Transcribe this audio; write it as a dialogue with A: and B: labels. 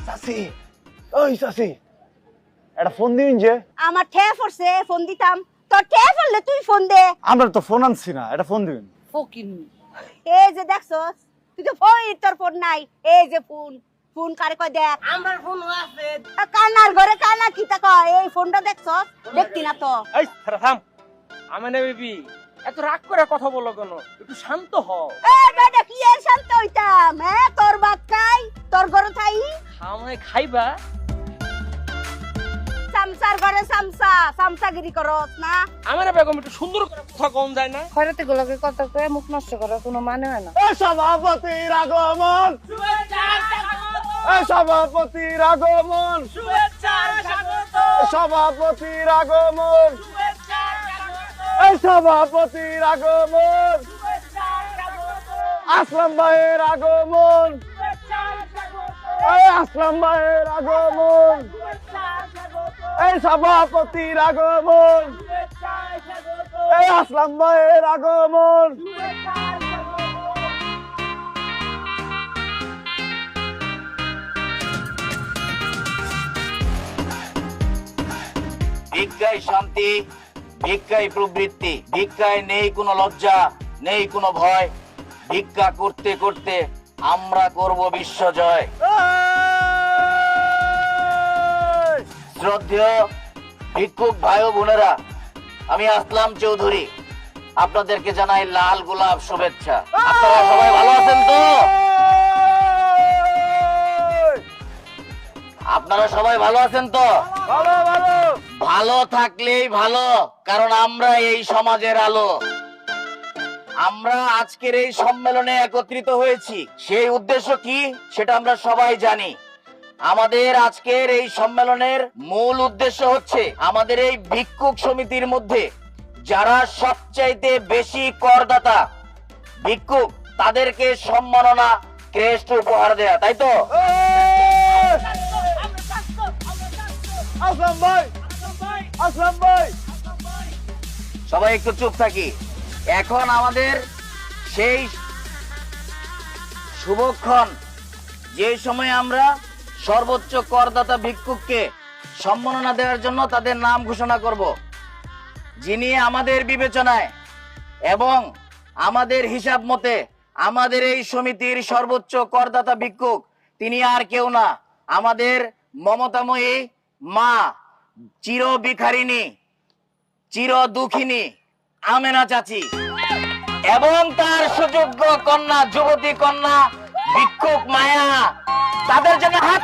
A: চাচি, ওই চাচি, একটা ফোন দিন যে।
B: আমার ঠে পড়ছে, ফোন দিতাম। তোর ঠে পড়লে তুই ফোন দে।
A: আমরা তো ফোন আনছি না, একটা ফোন দিবেন।
C: ফকিন
B: এই যে দেখছস, তুই তো ফোন, তোর ফোন নাই। এই যে ফোন, ফোন কারে কয় দেখ।
C: আমার ফোন আছে।
B: কানার ঘরে কানা কি তা কয়? এই ফোনটা দেখছস? দেখতি না তো।
C: এই থাম। আমি না বেবি, এত রাগ করে কথা বলো কেন? একটু শান্ত হও।
B: এই বেটা কি এর শান্ত হইতাম? হ্যাঁ, তোর ভাত খাই, তোর ঘরে থাই।
C: খাওয়াই খাইবা?
B: সামসার ঘরে সামসা, সামসাগিরি করস না?
C: আমার বেগম একটু সুন্দর করে কথা কম যায় না?
D: খয়রাতি গুলোকে কত করে মুখ নষ্ট করার কোনো মানে হয় না।
A: এই সভাপতির আগমন, এই সভাপতির আগমন, সভাপতির আগমন, এই সভাপতির আগমন, আসলাম ভাইয়ের আগমন, এই আসলাম ভাইয়ের আগমন, এই সভাপতির আগমন, এই আসলাম ভাইয়ের আগমন।
E: ভিক্ষায় শান্তি, ভিক্ষায় প্রবৃত্তি, ভিক্ষায় নেই কোনো লজ্জা, নেই কোনো ভয়। ভিক্ষা করতে করতে আমরা করব বিশ্বজয়। শ্রদ্ধেয় ভিক্ষুক ভাই ও বোনেরা, আমি আসলাম চৌধুরী আপনাদেরকে জানাই লাল গোলাপ শুভেচ্ছা। আপনারা সবাই ভালো আছেন তো? আপনারা সবাই ভালো আছেন তো?
A: ভালো ভালো
E: ভালো থাকলেই ভালো, কারণ আমরা এই সমাজের আলো। আমরা আজকের এই সম্মেলনে একত্রিত হয়েছি, সেই উদ্দেশ্য কি সেটা আমরা সবাই জানি। আমাদের আজকের এই সম্মেলনের মূল উদ্দেশ্য হচ্ছে আমাদের এই ভিক্ষুক সমিতির মধ্যে যারা সবচাইতে বেশি করদাতা ভিক্ষুক, তাদেরকে সম্মাননা ক্রেস্ট উপহার দেয়া, তাই তো?
A: আসলাম ভাই, আসলাম ভাই।
E: সবাই একটু চুপ থাকি। এখন আমাদের সেই শুভক্ষণ, যে সময় আমরা সর্বোচ্চ করদাতা ভিক্ষুককে সম্মাননা দেওয়ার জন্য তাদের নাম ঘোষণা করব। যিনি আমাদের বিবেচনায় এবং আমাদের হিসাব মতে আমাদের এই সমিতির সর্বোচ্চ করদাতা ভিক্ষুক, তিনি আর কেউ না, আমাদের মমতাময়ী মা, চির ভিখারিণী, চির দুঃখিনী আমেনা চাচি এবং তার সুযোগ্য কন্যা, যুবতী কন্যা ভিক্ষুক মায়া। তাদের জন্য হাত